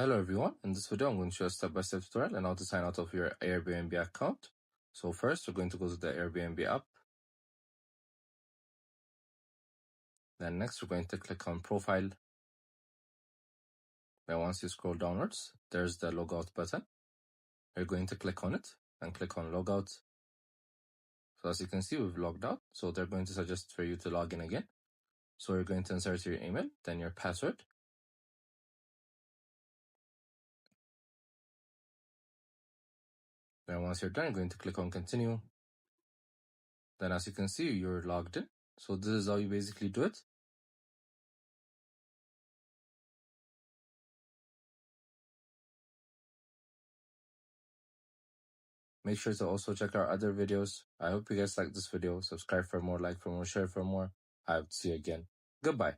Hello everyone, in this video I'm going to show a step-by-step tutorial on how to sign out of your Airbnb account. So first we're going to go to the Airbnb app. Then next we're going to click on profile. Then once you scroll downwards, there's the logout button. You're going to click on it and click on logout. So as you can see, we've logged out. So they're going to suggest for you to log in again. So you're going to insert your email, then your password. Then once you're done, you're going to click on continue. Then as you can see, you're logged in. So this is how you basically do it. Make sure to also check our other videos. I hope you guys like this video. Subscribe for more, like for more, share for more. I hope to see you again. Goodbye.